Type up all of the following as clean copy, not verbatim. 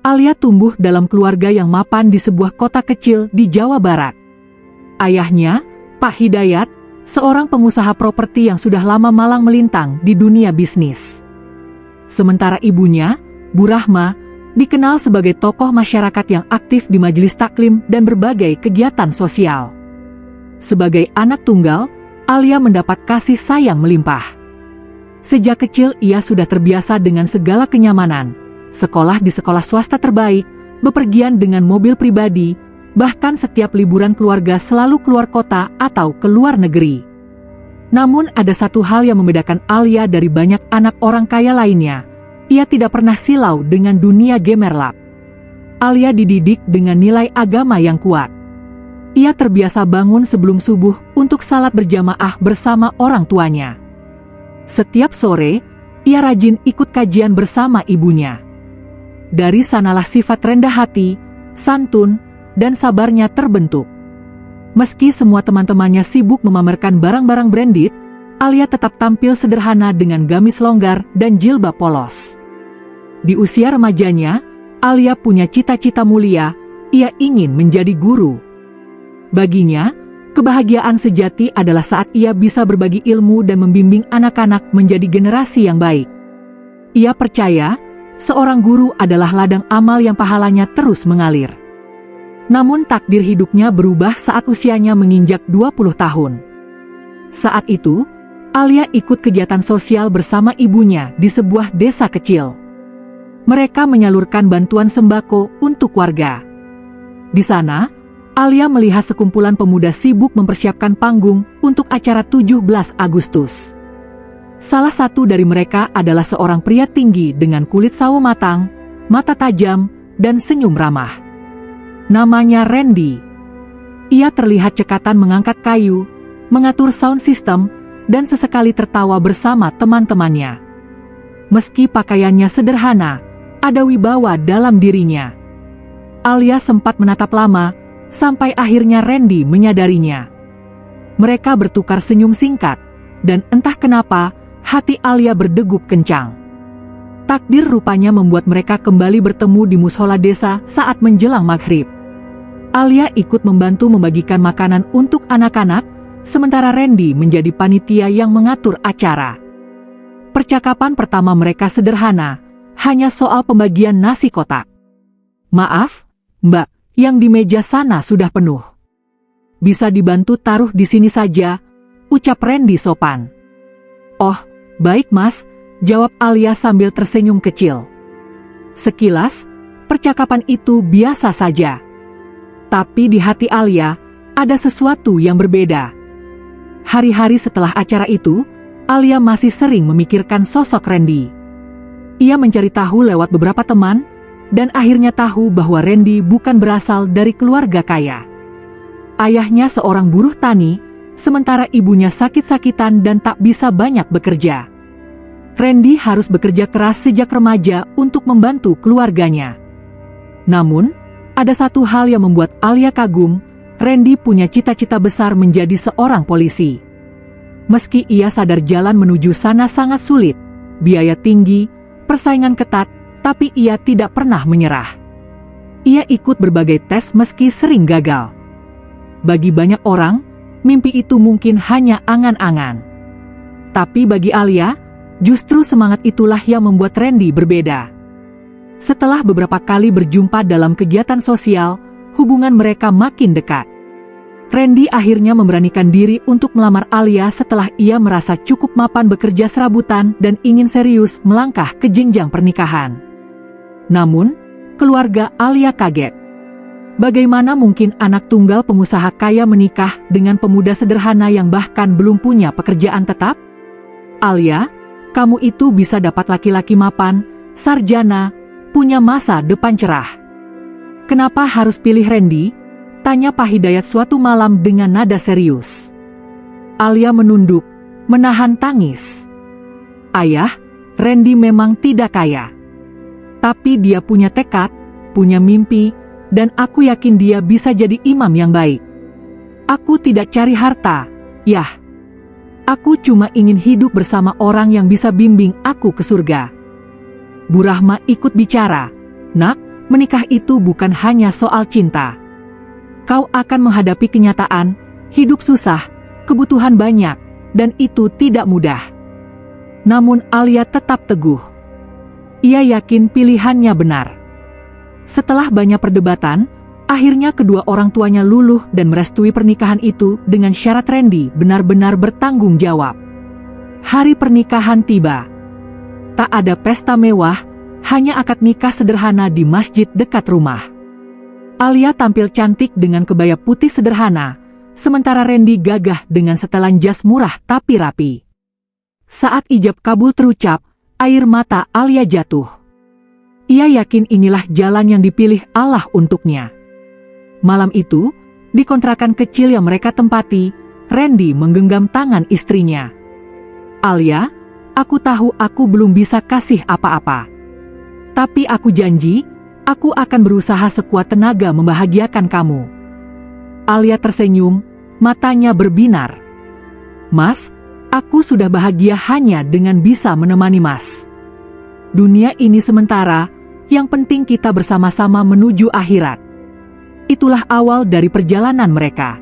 Alia tumbuh dalam keluarga yang mapan di sebuah kota kecil di Jawa Barat. Ayahnya, Pak Hidayat, seorang pengusaha properti yang sudah lama malang melintang di dunia bisnis. Sementara ibunya, Bu Rahma, dikenal sebagai tokoh masyarakat yang aktif di majelis taklim dan berbagai kegiatan sosial. Sebagai anak tunggal, Alia mendapat kasih sayang melimpah. Sejak kecil ia sudah terbiasa dengan segala kenyamanan, sekolah di sekolah swasta terbaik, bepergian dengan mobil pribadi, bahkan setiap liburan keluarga selalu keluar kota atau ke luar negeri. Namun ada satu hal yang membedakan Alia dari banyak anak orang kaya lainnya. Ia tidak pernah silau dengan dunia gemerlap. Alia dididik dengan nilai agama yang kuat. Ia terbiasa bangun sebelum subuh untuk salat berjamaah bersama orang tuanya. Setiap sore, ia rajin ikut kajian bersama ibunya. Dari sanalah sifat rendah hati, santun, dan sabarnya terbentuk. Meski semua teman-temannya sibuk memamerkan barang-barang branded, Alia tetap tampil sederhana dengan gamis longgar dan jilbab polos. Di usia remajanya, Alia punya cita-cita mulia, ia ingin menjadi guru. Baginya, kebahagiaan sejati adalah saat ia bisa berbagi ilmu dan membimbing anak-anak menjadi generasi yang baik. Ia percaya, seorang guru adalah ladang amal yang pahalanya terus mengalir. Namun takdir hidupnya berubah saat usianya menginjak 20 tahun. Saat itu, Alia ikut kegiatan sosial bersama ibunya di sebuah desa kecil. Mereka menyalurkan bantuan sembako untuk warga. Di sana, Alia melihat sekumpulan pemuda sibuk mempersiapkan panggung untuk acara 17 Agustus. Salah satu dari mereka adalah seorang pria tinggi dengan kulit sawo matang, mata tajam, dan senyum ramah. Namanya Randy. Ia terlihat cekatan mengangkat kayu, mengatur sound system, dan sesekali tertawa bersama teman-temannya. Meski pakaiannya sederhana, ada wibawa dalam dirinya. Alia sempat menatap lama, sampai akhirnya Randy menyadarinya. Mereka bertukar senyum singkat, dan entah kenapa, hati Alia berdegup kencang. Takdir rupanya membuat mereka kembali bertemu di mushola desa saat menjelang maghrib. Alia ikut membantu membagikan makanan untuk anak-anak, sementara Randy menjadi panitia yang mengatur acara. Percakapan pertama mereka sederhana, hanya soal pembagian nasi kotak. "Maaf, Mbak, yang di meja sana sudah penuh. Bisa dibantu taruh di sini saja," ucap Randy sopan. "Oh, baik Mas," jawab Alia sambil tersenyum kecil. Sekilas, percakapan itu biasa saja. Tapi di hati Alia, ada sesuatu yang berbeda. Hari-hari setelah acara itu, Alia masih sering memikirkan sosok Randy. Ia mencari tahu lewat beberapa teman, dan akhirnya tahu bahwa Randy bukan berasal dari keluarga kaya. Ayahnya seorang buruh tani, sementara ibunya sakit-sakitan dan tak bisa banyak bekerja. Randy harus bekerja keras sejak remaja untuk membantu keluarganya. Namun, ada satu hal yang membuat Alia kagum, Randy punya cita-cita besar menjadi seorang polisi. Meski ia sadar jalan menuju sana sangat sulit, biaya tinggi, persaingan ketat, tapi ia tidak pernah menyerah. Ia ikut berbagai tes meski sering gagal. Bagi banyak orang, mimpi itu mungkin hanya angan-angan. Tapi bagi Alia, justru semangat itulah yang membuat Randy berbeda. Setelah beberapa kali berjumpa dalam kegiatan sosial, hubungan mereka makin dekat. Randy akhirnya memberanikan diri untuk melamar Alia setelah ia merasa cukup mapan bekerja serabutan dan ingin serius melangkah ke jenjang pernikahan. Namun, keluarga Alia kaget. Bagaimana mungkin anak tunggal pengusaha kaya menikah dengan pemuda sederhana yang bahkan belum punya pekerjaan tetap? "Alia, kamu itu bisa dapat laki-laki mapan, sarjana, punya masa depan cerah. Kenapa harus pilih Randy?" tanya Pak Hidayat suatu malam dengan nada serius. Alia menunduk, menahan tangis. "Ayah, Randy memang tidak kaya. Tapi dia punya tekad, punya mimpi, dan aku yakin dia bisa jadi imam yang baik. Aku tidak cari harta, yah. Aku cuma ingin hidup bersama orang yang bisa bimbing aku ke surga." Bu Rahma ikut bicara. "Nak, menikah itu bukan hanya soal cinta. Kau akan menghadapi kenyataan, hidup susah, kebutuhan banyak, dan itu tidak mudah. Namun Alia tetap teguh. Ia yakin pilihannya benar. Setelah banyak perdebatan, akhirnya kedua orang tuanya luluh dan merestui pernikahan itu dengan syarat Randy benar-benar bertanggung jawab. Hari pernikahan tiba. Tak ada pesta mewah, hanya akad nikah sederhana di masjid dekat rumah. Alia tampil cantik dengan kebaya putih sederhana, sementara Randy gagah dengan setelan jas murah tapi rapi. Saat ijab kabul terucap, air mata Alia jatuh. Ia yakin inilah jalan yang dipilih Allah untuknya. Malam itu, di kontrakan kecil yang mereka tempati, Randy menggenggam tangan istrinya. Alia, aku tahu aku belum bisa kasih apa-apa. Tapi aku janji, aku akan berusaha sekuat tenaga membahagiakan kamu. Alia tersenyum, matanya berbinar. Mas, aku sudah bahagia hanya dengan bisa menemani Mas. Dunia ini sementara, yang penting kita bersama-sama menuju akhirat. Itulah awal dari perjalanan mereka.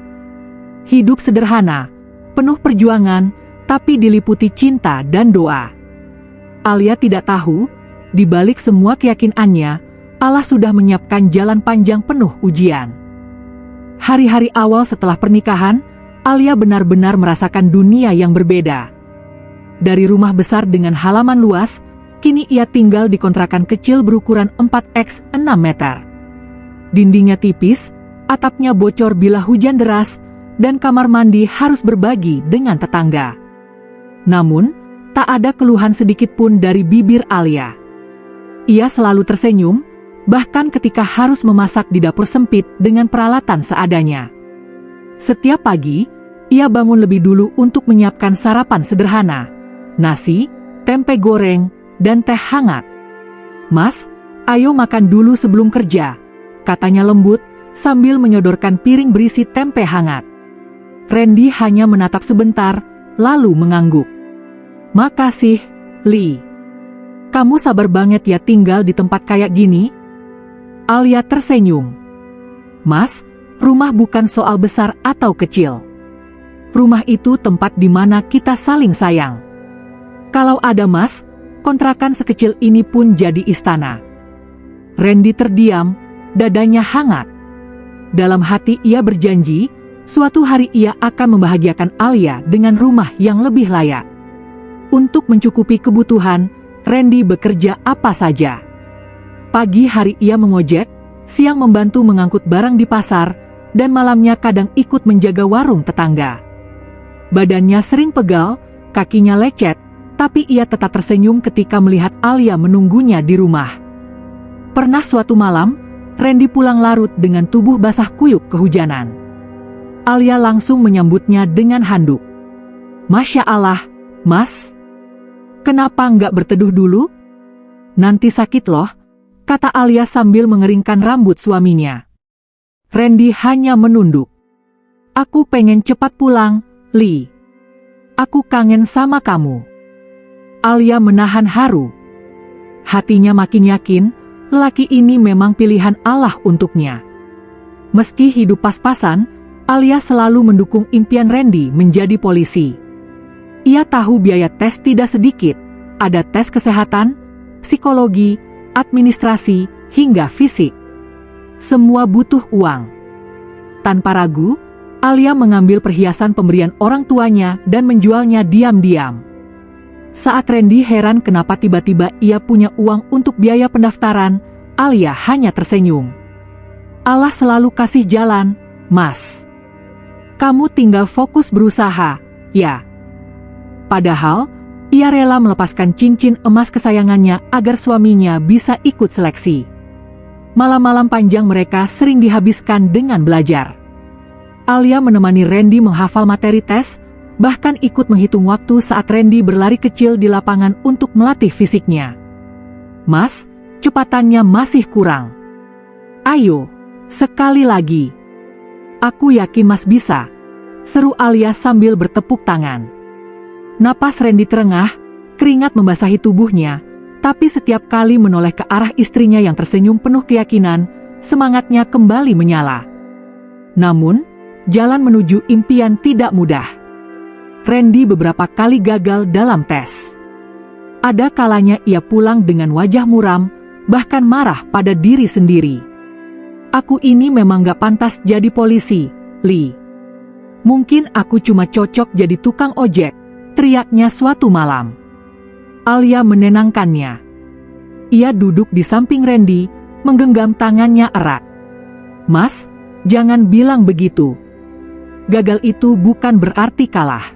Hidup sederhana, penuh perjuangan, tapi diliputi cinta dan doa. Alia tidak tahu, di balik semua keyakinannya, Allah sudah menyiapkan jalan panjang penuh ujian. Hari-hari awal setelah pernikahan, Alia benar-benar merasakan dunia yang berbeda. Dari rumah besar dengan halaman luas, kini ia tinggal di kontrakan kecil berukuran 4x6 meter. Dindingnya tipis, atapnya bocor bila hujan deras, dan kamar mandi harus berbagi dengan tetangga. Namun, tak ada keluhan sedikit pun dari bibir Alia. Ia selalu tersenyum, bahkan ketika harus memasak di dapur sempit dengan peralatan seadanya. Setiap pagi, ia bangun lebih dulu untuk menyiapkan sarapan sederhana, nasi, tempe goreng, dan teh hangat. Mas, ayo makan dulu sebelum kerja, katanya lembut, sambil menyodorkan piring berisi tempe hangat. Randy hanya menatap sebentar, lalu mengangguk. Makasih, Lee. Kamu sabar banget ya tinggal di tempat kayak gini? Alia tersenyum. Mas, rumah bukan soal besar atau kecil. Rumah itu tempat di mana kita saling sayang. Kalau ada Mas, kontrakan sekecil ini pun jadi istana. Randy terdiam, dadanya hangat. Dalam hati ia berjanji, suatu hari ia akan membahagiakan Alia dengan rumah yang lebih layak. Untuk mencukupi kebutuhan, Randy bekerja apa saja. Pagi hari ia mengojek, siang membantu mengangkut barang di pasar, dan malamnya kadang ikut menjaga warung tetangga. Badannya sering pegal, kakinya lecet, tapi ia tetap tersenyum ketika melihat Alia menunggunya di rumah. Pernah suatu malam, Randy pulang larut dengan tubuh basah kuyup kehujanan. Alia langsung menyambutnya dengan handuk. Masya Allah, Mas. Kenapa nggak berteduh dulu? Nanti sakit loh, kata Alia sambil mengeringkan rambut suaminya. Randy hanya menunduk. Aku pengen cepat pulang, Lee. Aku kangen sama kamu. Alia menahan haru. Hatinya makin yakin, lelaki ini memang pilihan Allah untuknya. Meski hidup pas-pasan, Alia selalu mendukung impian Randy menjadi polisi. Ia tahu biaya tes tidak sedikit, ada tes kesehatan, psikologi, administrasi, hingga fisik. Semua butuh uang. Tanpa ragu, Alia mengambil perhiasan pemberian orang tuanya dan menjualnya diam-diam. Saat Randy heran kenapa tiba-tiba ia punya uang untuk biaya pendaftaran, Alia hanya tersenyum. Allah selalu kasih jalan, Mas. Kamu tinggal fokus berusaha, ya. Padahal, ia rela melepaskan cincin emas kesayangannya agar suaminya bisa ikut seleksi. Malam-malam panjang mereka sering dihabiskan dengan belajar. Alia menemani Randy menghafal materi tes, bahkan ikut menghitung waktu saat Randy berlari kecil di lapangan untuk melatih fisiknya. Mas, cepatannya masih kurang. Ayo, sekali lagi. Aku yakin Mas bisa, seru Alia sambil bertepuk tangan. Napas Randy terengah, keringat membasahi tubuhnya, Tapi setiap kali menoleh ke arah istrinya yang tersenyum penuh keyakinan, semangatnya kembali menyala. Namun, jalan menuju impian tidak mudah. Randy beberapa kali gagal dalam tes. Ada kalanya ia pulang dengan wajah muram, bahkan marah pada diri sendiri. Aku ini memang gak pantas jadi polisi, Lee. Mungkin aku cuma cocok jadi tukang ojek, teriaknya suatu malam. Alia menenangkannya. Ia duduk di samping Randy, menggenggam tangannya erat. Mas, jangan bilang begitu. Gagal itu bukan berarti kalah.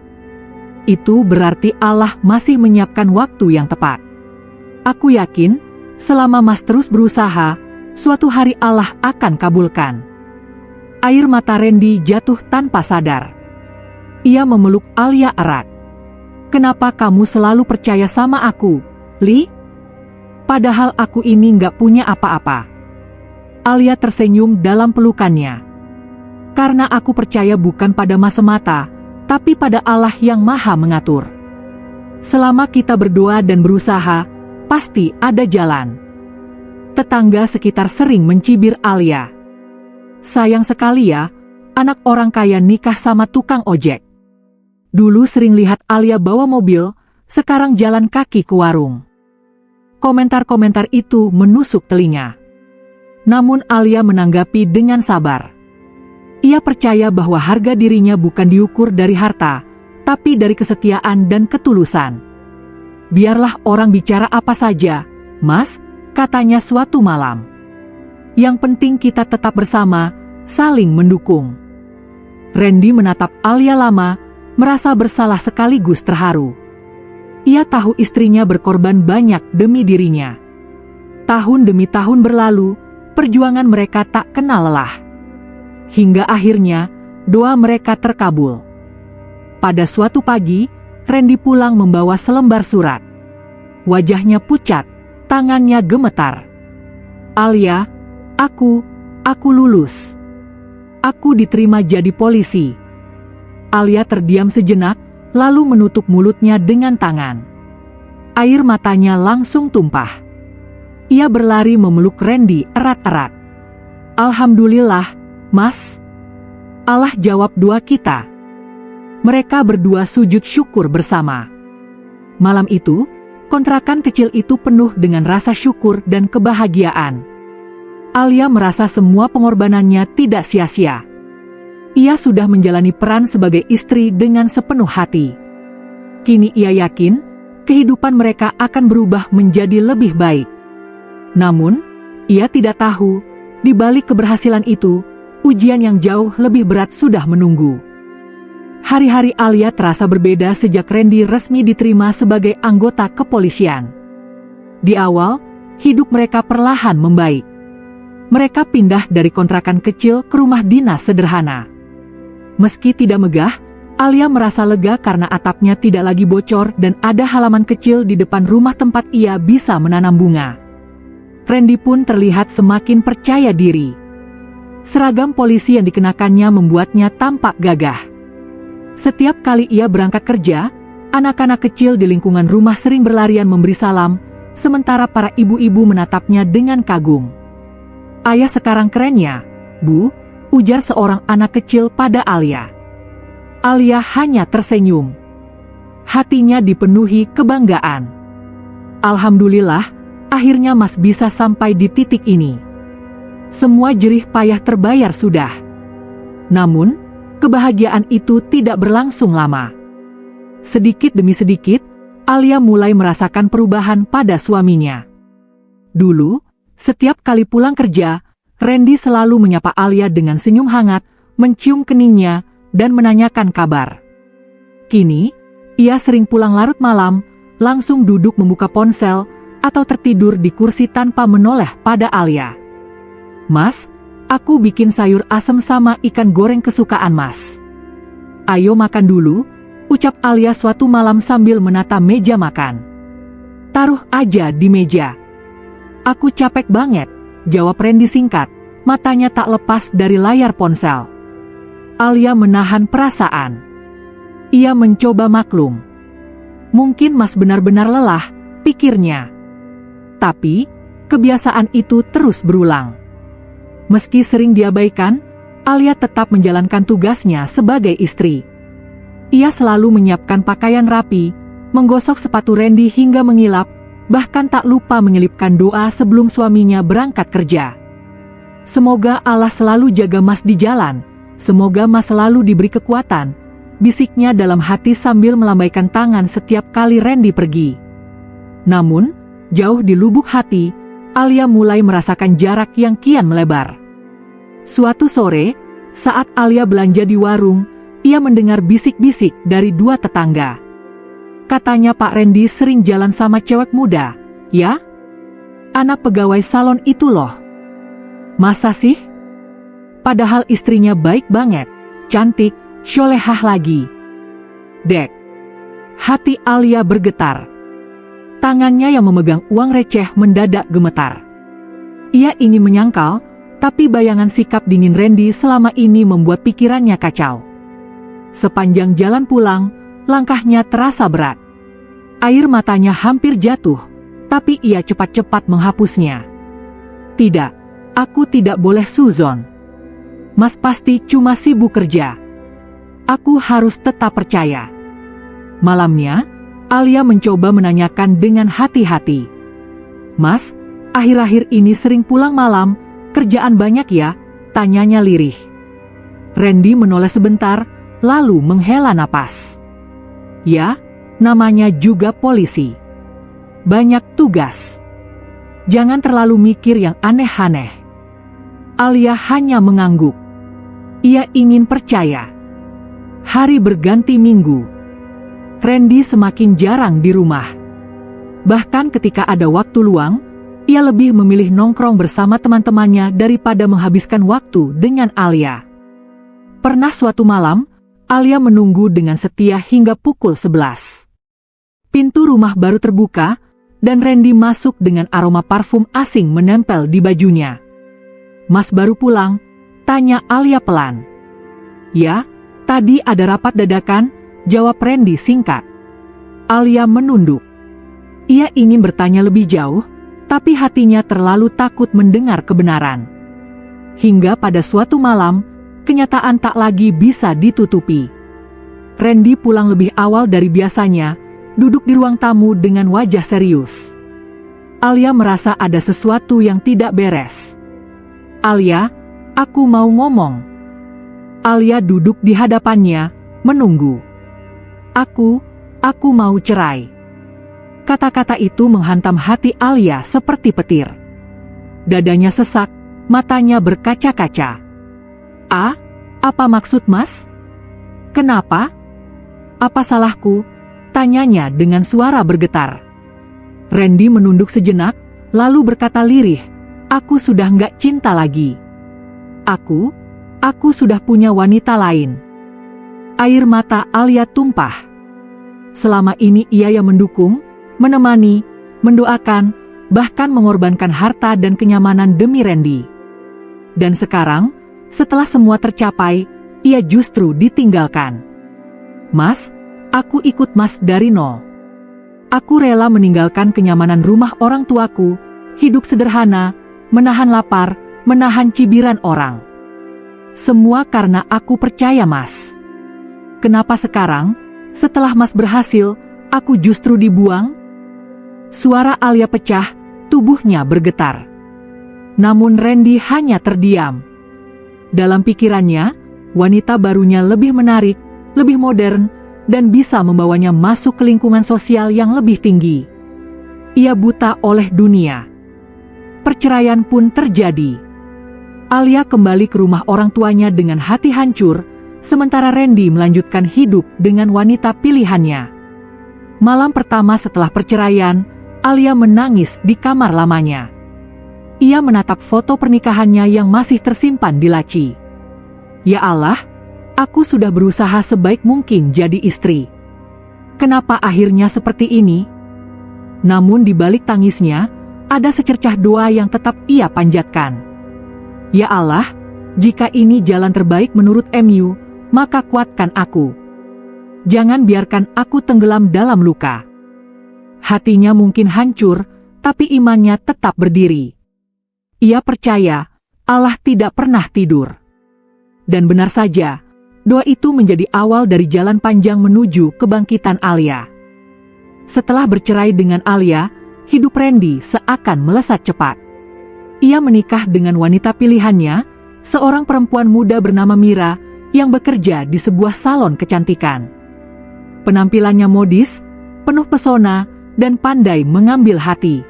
Itu berarti Allah masih menyiapkan waktu yang tepat. Aku yakin, selama Mas terus berusaha, suatu hari Allah akan kabulkan. Air mata Randy jatuh tanpa sadar. Ia memeluk Alia erat. Kenapa kamu selalu percaya sama aku, Lee? Padahal aku ini nggak punya apa-apa. Alia tersenyum dalam pelukannya. Karena aku percaya bukan pada Mas semata, tapi pada Allah yang Maha Mengatur. Selama kita berdoa dan berusaha, pasti ada jalan. Tetangga sekitar sering mencibir Alia. Sayang sekali ya, anak orang kaya nikah sama tukang ojek. Dulu sering lihat Alia bawa mobil, sekarang jalan kaki ke warung. Komentar-komentar itu menusuk telinga. Namun Alia menanggapi dengan sabar. Ia percaya bahwa harga dirinya bukan diukur dari harta, tapi dari kesetiaan dan ketulusan. Biarlah orang bicara apa saja, Mas, katanya suatu malam. Yang penting kita tetap bersama, saling mendukung. Randy menatap Alia lama, merasa bersalah sekaligus terharu. Ia tahu istrinya berkorban banyak demi dirinya. Tahun demi tahun berlalu, perjuangan mereka tak kenal lelah. Hingga akhirnya, doa mereka terkabul. Pada suatu pagi, Randy pulang membawa selembar surat. Wajahnya pucat, tangannya gemetar. Alia, aku lulus. Aku diterima jadi polisi. Alia terdiam sejenak, lalu menutup mulutnya dengan tangan. Air matanya langsung tumpah. Ia berlari memeluk Randy erat-erat. Alhamdulillah, Mas. Allah jawab doa kita. Mereka berdua sujud syukur bersama. Malam itu, kontrakan kecil itu penuh dengan rasa syukur dan kebahagiaan. Alia merasa semua pengorbanannya tidak sia-sia. Ia sudah menjalani peran sebagai istri dengan sepenuh hati. Kini ia yakin, kehidupan mereka akan berubah menjadi lebih baik. Namun, ia tidak tahu, di balik keberhasilan itu, ujian yang jauh lebih berat sudah menunggu. Hari-hari Alia terasa berbeda sejak Randy resmi diterima sebagai anggota kepolisian. Di awal, hidup mereka perlahan membaik. Mereka pindah dari kontrakan kecil ke rumah dinas sederhana. Meski tidak megah, Alia merasa lega karena atapnya tidak lagi bocor dan ada halaman kecil di depan rumah tempat ia bisa menanam bunga. Randy pun terlihat semakin percaya diri. Seragam polisi yang dikenakannya membuatnya tampak gagah. Setiap kali ia berangkat kerja, anak-anak kecil di lingkungan rumah sering berlarian memberi salam, sementara para ibu-ibu menatapnya dengan kagum. Ayah sekarang keren ya, Bu, ujar seorang anak kecil pada Alia. Alia hanya tersenyum. Hatinya dipenuhi kebanggaan. Alhamdulillah, akhirnya Mas bisa sampai di titik ini. Semua jerih payah terbayar sudah. Namun, kebahagiaan itu tidak berlangsung lama. Sedikit demi sedikit, Alia mulai merasakan perubahan pada suaminya. Dulu, setiap kali pulang kerja, Randy selalu menyapa Alia dengan senyum hangat, mencium keningnya, dan menanyakan kabar. Kini, ia sering pulang larut malam, langsung duduk membuka ponsel, atau tertidur di kursi tanpa menoleh pada Alia. Mas, aku bikin sayur asem sama ikan goreng kesukaan Mas. Ayo makan dulu, ucap Alia suatu malam sambil menata meja makan. Taruh aja di meja. Aku capek banget, jawab Randy singkat, matanya tak lepas dari layar ponsel. Alia menahan perasaan. Ia mencoba maklum. Mungkin Mas benar-benar lelah, pikirnya. Tapi, kebiasaan itu terus berulang. Meski sering diabaikan, Alia tetap menjalankan tugasnya sebagai istri. Ia selalu menyiapkan pakaian rapi, menggosok sepatu Randy hingga mengilap, bahkan tak lupa menyelipkan doa sebelum suaminya berangkat kerja. Semoga Allah selalu jaga Mas di jalan, semoga Mas selalu diberi kekuatan, bisiknya dalam hati sambil melambaikan tangan setiap kali Randy pergi. Namun, jauh di lubuk hati, Alia mulai merasakan jarak yang kian melebar. Suatu sore, saat Alia belanja di warung, ia mendengar bisik-bisik dari dua tetangga. Katanya Pak Randy sering jalan sama cewek muda, ya? Anak pegawai salon itu loh. Masa sih? Padahal istrinya baik banget, cantik, sholehah lagi. Dek. Hati Alia bergetar. Tangannya yang memegang uang receh mendadak gemetar. Ia ingin menyangkal, tapi bayangan sikap dingin Randy selama ini membuat pikirannya kacau. Sepanjang jalan pulang, langkahnya terasa berat. Air matanya hampir jatuh, tapi ia cepat-cepat menghapusnya. Tidak, aku tidak boleh suzon. Mas pasti cuma sibuk kerja. Aku harus tetap percaya. Malamnya, Alia mencoba menanyakan dengan hati-hati. Mas, akhir-akhir ini sering pulang malam, kerjaan banyak ya? Tanyanya lirih. Randy menoleh sebentar, lalu menghela napas. Ya, namanya juga polisi. Banyak tugas. Jangan terlalu mikir yang aneh-aneh. Alia hanya mengangguk. Ia ingin percaya. Hari berganti minggu. Randy semakin jarang di rumah. Bahkan ketika ada waktu luang, ia lebih memilih nongkrong bersama teman-temannya daripada menghabiskan waktu dengan Alia. Pernah suatu malam, Alia menunggu dengan setia hingga pukul 11. Pintu rumah baru terbuka, dan Randy masuk dengan aroma parfum asing menempel di bajunya. Mas baru pulang? Tanya Alia pelan. Ya, tadi ada rapat dadakan, jawab Randy singkat. Alia menunduk. Ia ingin bertanya lebih jauh, tapi hatinya terlalu takut mendengar kebenaran. Hingga pada suatu malam, kenyataan tak lagi bisa ditutupi. Randy pulang lebih awal dari biasanya, duduk di ruang tamu dengan wajah serius. Alia merasa ada sesuatu yang tidak beres. Alia, aku mau ngomong. Alia duduk di hadapannya, menunggu. Aku mau cerai. Kata-kata itu menghantam hati Alia seperti petir. Dadanya sesak, matanya berkaca-kaca. Apa maksud Mas? Kenapa? Apa salahku? Tanyanya dengan suara bergetar. Randy menunduk sejenak, lalu berkata lirih, aku sudah nggak cinta lagi. Aku sudah punya wanita lain. Air mata Alia tumpah. Selama ini ia yang mendukung, menemani, mendoakan, bahkan mengorbankan harta dan kenyamanan demi Randy. Dan sekarang, setelah semua tercapai, ia justru ditinggalkan. Mas, aku ikut Mas dari nol. Aku rela meninggalkan kenyamanan rumah orang tuaku, hidup sederhana, menahan lapar, menahan cibiran orang. Semua karena aku percaya Mas. Kenapa sekarang, setelah Mas berhasil, aku justru dibuang? Suara Alia pecah, tubuhnya bergetar. Namun Randy hanya terdiam. Dalam pikirannya, wanita barunya lebih menarik, lebih modern, dan bisa membawanya masuk ke lingkungan sosial yang lebih tinggi. Ia buta oleh dunia. Perceraian pun terjadi. Alia kembali ke rumah orang tuanya dengan hati hancur, sementara Randy melanjutkan hidup dengan wanita pilihannya. Malam pertama setelah perceraian, Alia menangis di kamar lamanya. Ia menatap foto pernikahannya yang masih tersimpan di laci. Ya Allah, aku sudah berusaha sebaik mungkin jadi istri. Kenapa akhirnya seperti ini? Namun di balik tangisnya, ada secercah doa yang tetap ia panjatkan. Ya Allah, jika ini jalan terbaik menurut MU, maka kuatkan aku. Jangan biarkan aku tenggelam dalam luka. Hatinya mungkin hancur, tapi imannya tetap berdiri. Ia percaya Allah tidak pernah tidur. Dan benar saja, doa itu menjadi awal dari jalan panjang menuju kebangkitan Alia. Setelah bercerai dengan Alia, hidup Randy seakan melesat cepat. Ia menikah dengan wanita pilihannya, seorang perempuan muda bernama Mira, yang bekerja di sebuah salon kecantikan. Penampilannya modis, penuh pesona, dan pandai mengambil hati.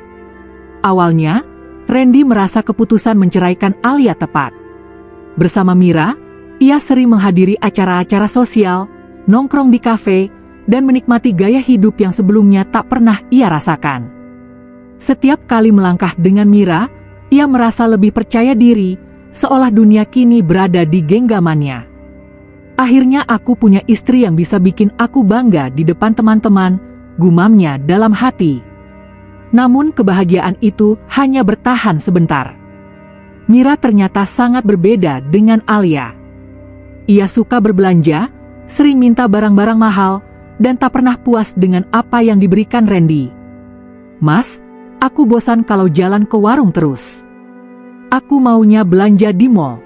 Awalnya, Randy merasa keputusan menceraikan Alia tepat. Bersama Mira, ia sering menghadiri acara-acara sosial, nongkrong di kafe, dan menikmati gaya hidup yang sebelumnya tak pernah ia rasakan. Setiap kali melangkah dengan Mira, ia merasa lebih percaya diri, seolah dunia kini berada di genggamannya. Akhirnya aku punya istri yang bisa bikin aku bangga di depan teman-teman, gumamnya dalam hati. Namun kebahagiaan itu hanya bertahan sebentar. Mira ternyata sangat berbeda dengan Alia. Ia suka berbelanja, sering minta barang-barang mahal, dan tak pernah puas dengan apa yang diberikan Randy. "Mas, aku bosan kalau jalan ke warung terus. Aku maunya belanja di mall.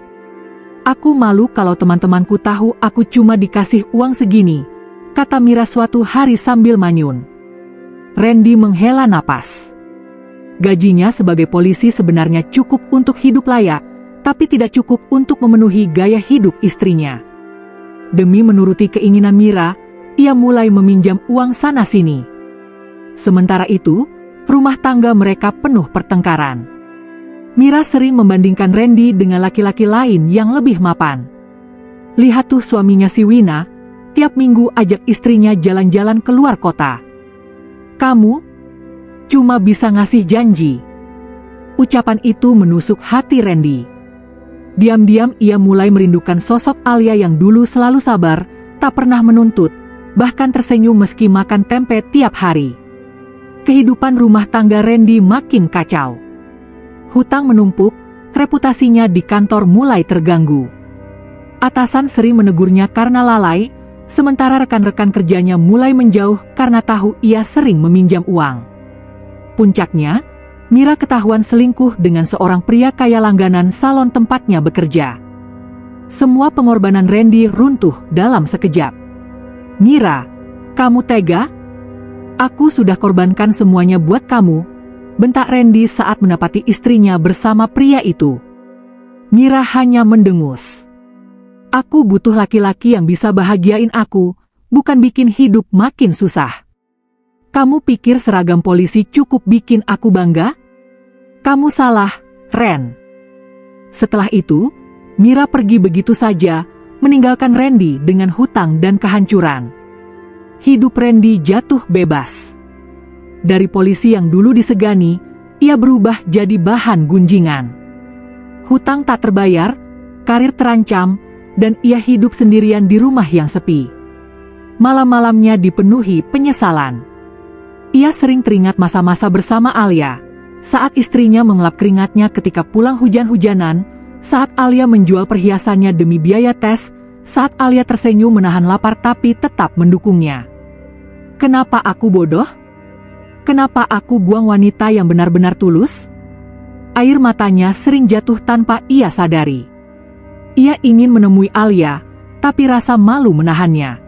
Aku malu kalau teman-temanku tahu aku cuma dikasih uang segini," kata Mira suatu hari sambil manyun. Randy menghela napas. Gajinya sebagai polisi sebenarnya cukup untuk hidup layak, tapi tidak cukup untuk memenuhi gaya hidup istrinya. Demi menuruti keinginan Mira, ia mulai meminjam uang sana-sini. Sementara itu, rumah tangga mereka penuh pertengkaran. Mira sering membandingkan Randy dengan laki-laki lain yang lebih mapan. Lihat tuh suaminya si Wina, tiap minggu ajak istrinya jalan-jalan keluar kota. Kamu cuma bisa ngasih janji. Ucapan itu menusuk hati Randy. Diam-diam ia mulai merindukan sosok Alia yang dulu selalu sabar, tak pernah menuntut, bahkan tersenyum meski makan tempe tiap hari. Kehidupan rumah tangga Randy makin kacau. Hutang menumpuk, reputasinya di kantor mulai terganggu. Atasan sering menegurnya karena lalai, sementara rekan-rekan kerjanya mulai menjauh karena tahu ia sering meminjam uang. Puncaknya, Mira ketahuan selingkuh dengan seorang pria kaya langganan salon tempatnya bekerja. Semua pengorbanan Randy runtuh dalam sekejap. "Mira, kamu tega? Aku sudah korbankan semuanya buat kamu," bentak Randy saat mendapati istrinya bersama pria itu. Mira hanya mendengus. "Aku butuh laki-laki yang bisa bahagiain aku, bukan bikin hidup makin susah. Kamu pikir seragam polisi cukup bikin aku bangga? Kamu salah, Ren." Setelah itu, Mira pergi begitu saja, meninggalkan Randy dengan hutang dan kehancuran. Hidup Randy jatuh bebas. Dari polisi yang dulu disegani, ia berubah jadi bahan gunjingan. Hutang tak terbayar, karir terancam, dan ia hidup sendirian di rumah yang sepi. Malam-malamnya dipenuhi penyesalan. Ia sering teringat masa-masa bersama Alia, saat istrinya mengelap keringatnya ketika pulang hujan-hujanan, saat Alia menjual perhiasannya demi biaya tes, saat Alia tersenyum menahan lapar tapi tetap mendukungnya. Kenapa aku bodoh? Kenapa aku buang wanita yang benar-benar tulus? Air matanya sering jatuh tanpa ia sadari. Ia ingin menemui Alia, tapi rasa malu menahannya.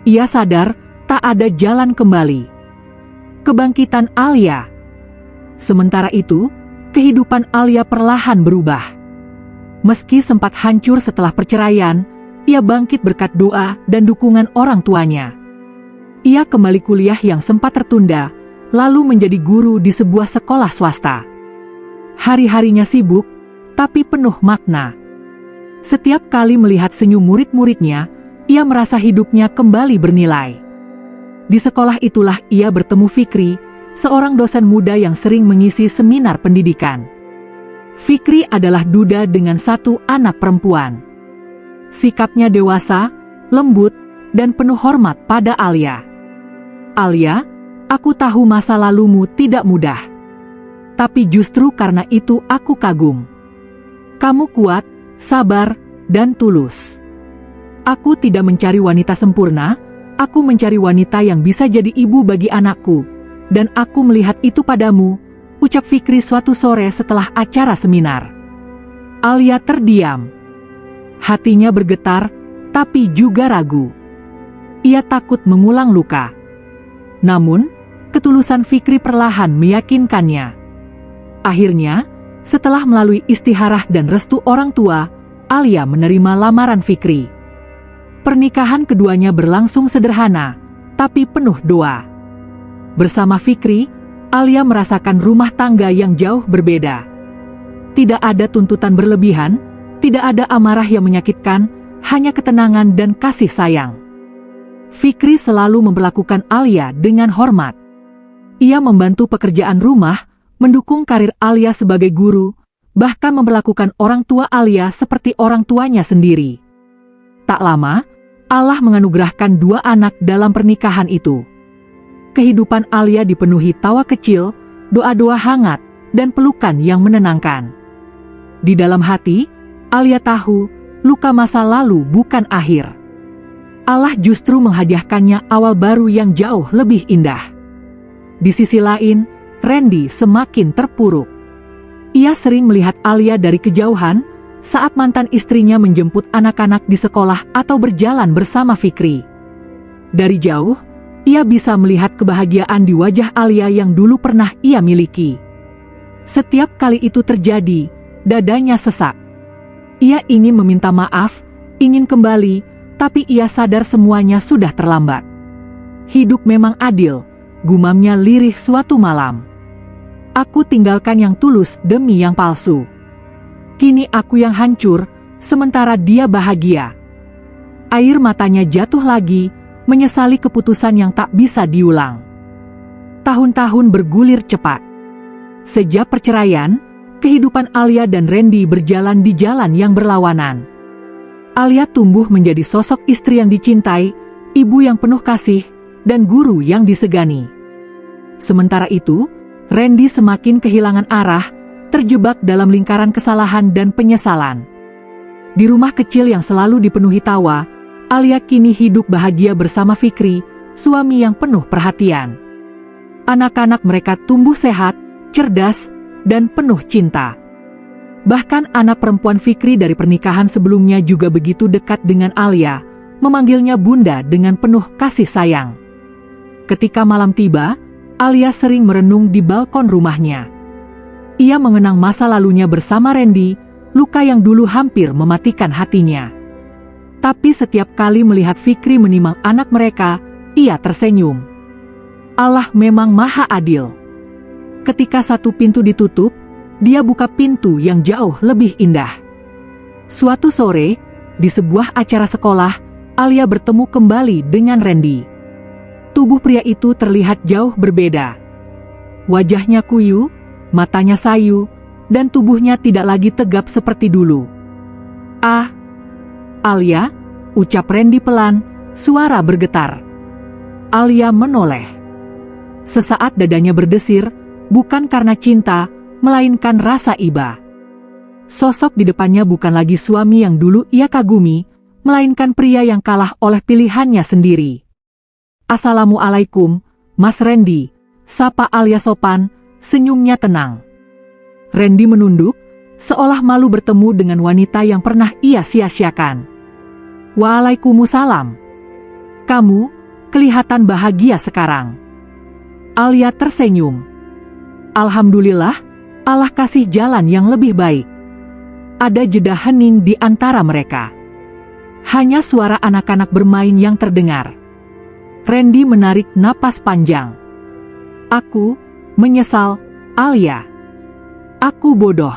Ia sadar tak ada jalan kembali. Kebangkitan Alia. Sementara itu, kehidupan Alia perlahan berubah. Meski sempat hancur setelah perceraian, ia bangkit berkat doa dan dukungan orang tuanya. Ia kembali kuliah yang sempat tertunda, lalu menjadi guru di sebuah sekolah swasta. Hari-harinya sibuk, tapi penuh makna. Setiap kali melihat senyum murid-muridnya, ia merasa hidupnya kembali bernilai. Di sekolah itulah ia bertemu Fikri, seorang dosen muda yang sering mengisi seminar pendidikan. Fikri adalah duda dengan satu anak perempuan. Sikapnya dewasa, lembut, dan penuh hormat pada Alia. "Alia, aku tahu masa lalumu tidak mudah. Tapi justru karena itu aku kagum. Kamu kuat, sabar, dan tulus. Aku tidak mencari wanita sempurna, aku mencari wanita yang bisa jadi ibu bagi anakku. Dan aku melihat itu padamu, ucap Fikri suatu sore setelah acara seminar. Alia terdiam. Hatinya bergetar, tapi juga ragu. Ia takut mengulang luka. Namun, ketulusan Fikri perlahan meyakinkannya. Akhirnya, setelah melalui istikharah dan restu orang tua, Alia menerima lamaran Fikri. Pernikahan keduanya berlangsung sederhana, tapi penuh doa. Bersama Fikri, Alia merasakan rumah tangga yang jauh berbeda. Tidak ada tuntutan berlebihan, tidak ada amarah yang menyakitkan, hanya ketenangan dan kasih sayang. Fikri selalu memperlakukan Alia dengan hormat. Ia membantu pekerjaan rumah, mendukung karir Alia sebagai guru, bahkan memperlakukan orang tua Alia seperti orang tuanya sendiri. Tak lama, Allah menganugerahkan 2 anak dalam pernikahan itu. Kehidupan Alia dipenuhi tawa kecil, doa-doa hangat, dan pelukan yang menenangkan. Di dalam hati, Alia tahu, luka masa lalu bukan akhir. Allah justru menghadiahkannya awal baru yang jauh lebih indah. Di sisi lain, Randy semakin terpuruk. Ia sering melihat Alia dari kejauhan, saat mantan istrinya menjemput anak-anak di sekolah atau berjalan bersama Fikri. Dari jauh, ia bisa melihat kebahagiaan di wajah Alia yang dulu pernah ia miliki. Setiap kali itu terjadi, dadanya sesak. Ia ingin meminta maaf, ingin kembali, tapi ia sadar semuanya sudah terlambat. Hidup memang adil, gumamnya lirih suatu malam. Aku tinggalkan yang tulus demi yang palsu. Kini aku yang hancur, sementara dia bahagia. Air matanya jatuh lagi, menyesali keputusan yang tak bisa diulang. Tahun-tahun bergulir cepat. Sejak perceraian, kehidupan Alia dan Randy berjalan di jalan yang berlawanan. Alia tumbuh menjadi sosok istri yang dicintai, ibu yang penuh kasih, dan guru yang disegani. Sementara itu, Randy semakin kehilangan arah, terjebak dalam lingkaran kesalahan dan penyesalan. Di rumah kecil yang selalu dipenuhi tawa, Alia kini hidup bahagia bersama Fikri, suami yang penuh perhatian. Anak-anak mereka tumbuh sehat, cerdas, dan penuh cinta. Bahkan anak perempuan Fikri dari pernikahan sebelumnya juga begitu dekat dengan Alia, memanggilnya bunda dengan penuh kasih sayang. Ketika malam tiba, Alia sering merenung di balkon rumahnya. Ia mengenang masa lalunya bersama Randy, luka yang dulu hampir mematikan hatinya. Tapi setiap kali melihat Fikri menimang anak mereka, ia tersenyum. Allah memang maha adil. Ketika satu pintu ditutup, dia buka pintu yang jauh lebih indah. Suatu sore, di sebuah acara sekolah, Alia bertemu kembali dengan Randy. Tubuh pria itu terlihat jauh berbeda. Wajahnya kuyu, matanya sayu, dan tubuhnya tidak lagi tegap seperti dulu. "Ah, Alia," ucap Randy pelan, suara bergetar. Alia menoleh. Sesaat dadanya berdesir, bukan karena cinta, melainkan rasa iba. Sosok di depannya bukan lagi suami yang dulu ia kagumi, melainkan pria yang kalah oleh pilihannya sendiri. "Assalamualaikum, Mas Randy," sapa Alia sopan, senyumnya tenang. Randy menunduk, seolah malu bertemu dengan wanita yang pernah ia sia-siakan. "Waalaikumsalam. Kamu kelihatan bahagia sekarang." Alia tersenyum. "Alhamdulillah, Allah kasih jalan yang lebih baik." Ada jeda hening di antara mereka. Hanya suara anak-anak bermain yang terdengar. Randy menarik napas panjang. "Aku menyesal, Alia. Aku bodoh.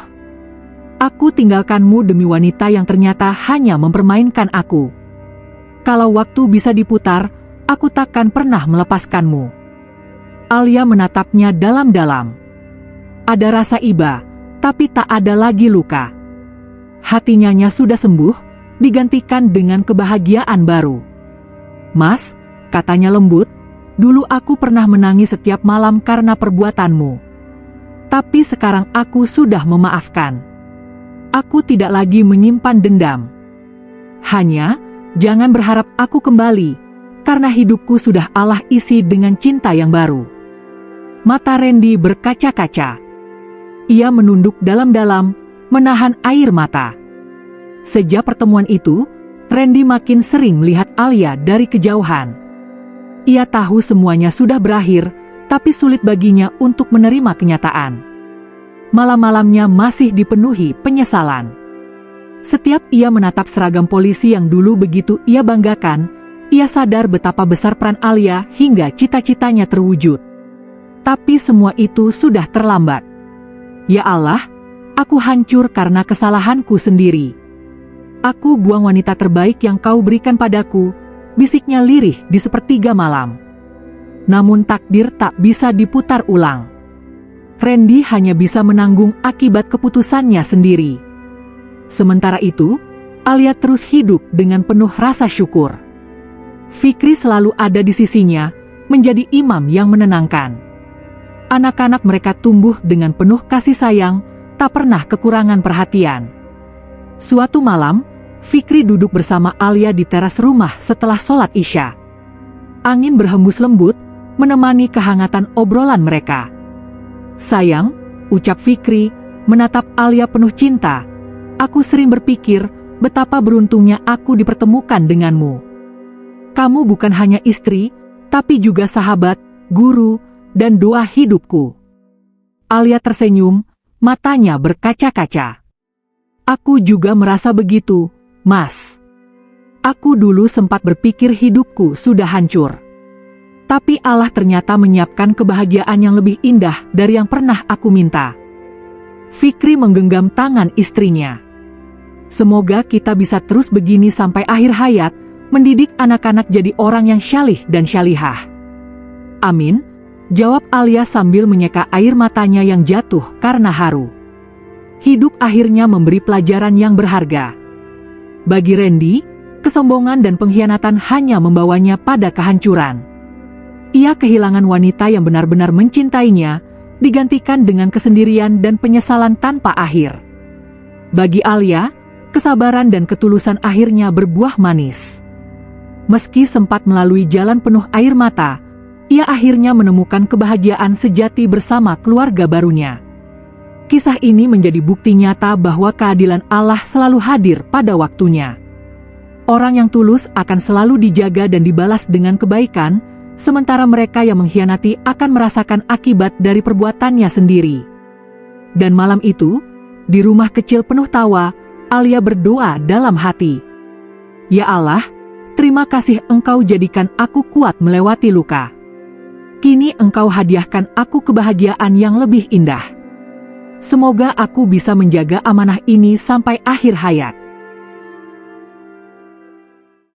Aku tinggalkanmu demi wanita yang ternyata hanya mempermainkan aku. Kalau waktu bisa diputar, aku takkan pernah melepaskanmu." Alia menatapnya dalam-dalam. Ada rasa iba, tapi tak ada lagi luka. Hatinya sudah sembuh, digantikan dengan kebahagiaan baru. "Mas," katanya lembut, "dulu aku pernah menangis setiap malam karena perbuatanmu. Tapi sekarang aku sudah memaafkan. Aku tidak lagi menyimpan dendam. Hanya, jangan berharap aku kembali, karena hidupku sudah Allah isi dengan cinta yang baru." Mata Randy berkaca-kaca. Ia menunduk dalam-dalam, menahan air mata. Sejak pertemuan itu, Randy makin sering melihat Alia dari kejauhan. Ia tahu semuanya sudah berakhir, tapi sulit baginya untuk menerima kenyataan. Malam-malamnya masih dipenuhi penyesalan. Setiap ia menatap seragam polisi yang dulu begitu ia banggakan, ia sadar betapa besar peran Alia hingga cita-citanya terwujud. Tapi semua itu sudah terlambat. Ya Allah, aku hancur karena kesalahanku sendiri. Aku buang wanita terbaik yang kau berikan padaku, bisiknya lirih di sepertiga malam. Namun takdir tak bisa diputar ulang. Randy hanya bisa menanggung akibat keputusannya sendiri. Sementara itu, Alia terus hidup dengan penuh rasa syukur. Fikri selalu ada di sisinya, menjadi imam yang menenangkan. Anak-anak mereka tumbuh dengan penuh kasih sayang, tak pernah kekurangan perhatian. Suatu malam, Fikri duduk bersama Alia di teras rumah setelah sholat Isya. Angin berhembus lembut, menemani kehangatan obrolan mereka. Sayang, ucap Fikri, menatap Alia penuh cinta. Aku sering berpikir, betapa beruntungnya aku dipertemukan denganmu. Kamu bukan hanya istri, tapi juga sahabat, guru, dan doa hidupku. Alia tersenyum, matanya berkaca-kaca. Aku juga merasa begitu, Mas. Aku dulu sempat berpikir hidupku sudah hancur. Tapi Allah ternyata menyiapkan kebahagiaan yang lebih indah dari yang pernah aku minta. Fikri menggenggam tangan istrinya. Semoga kita bisa terus begini sampai akhir hayat, mendidik anak-anak jadi orang yang syalih dan syalihah. Amin, jawab Alia sambil menyeka air matanya yang jatuh karena haru. Hidup akhirnya memberi pelajaran yang berharga. Bagi Randy, kesombongan dan pengkhianatan hanya membawanya pada kehancuran. Ia kehilangan wanita yang benar-benar mencintainya, digantikan dengan kesendirian dan penyesalan tanpa akhir. Bagi Alia, kesabaran dan ketulusan akhirnya berbuah manis. Meski sempat melalui jalan penuh air mata, ia akhirnya menemukan kebahagiaan sejati bersama keluarga barunya. Kisah ini menjadi bukti nyata bahwa keadilan Allah selalu hadir pada waktunya. Orang yang tulus akan selalu dijaga dan dibalas dengan kebaikan, sementara mereka yang mengkhianati akan merasakan akibat dari perbuatannya sendiri. Dan malam itu, di rumah kecil penuh tawa, Alia berdoa dalam hati. Ya Allah, terima kasih Engkau jadikan aku kuat melewati luka. Kini Engkau hadiahkan aku kebahagiaan yang lebih indah. Semoga aku bisa menjaga amanah ini sampai akhir hayat.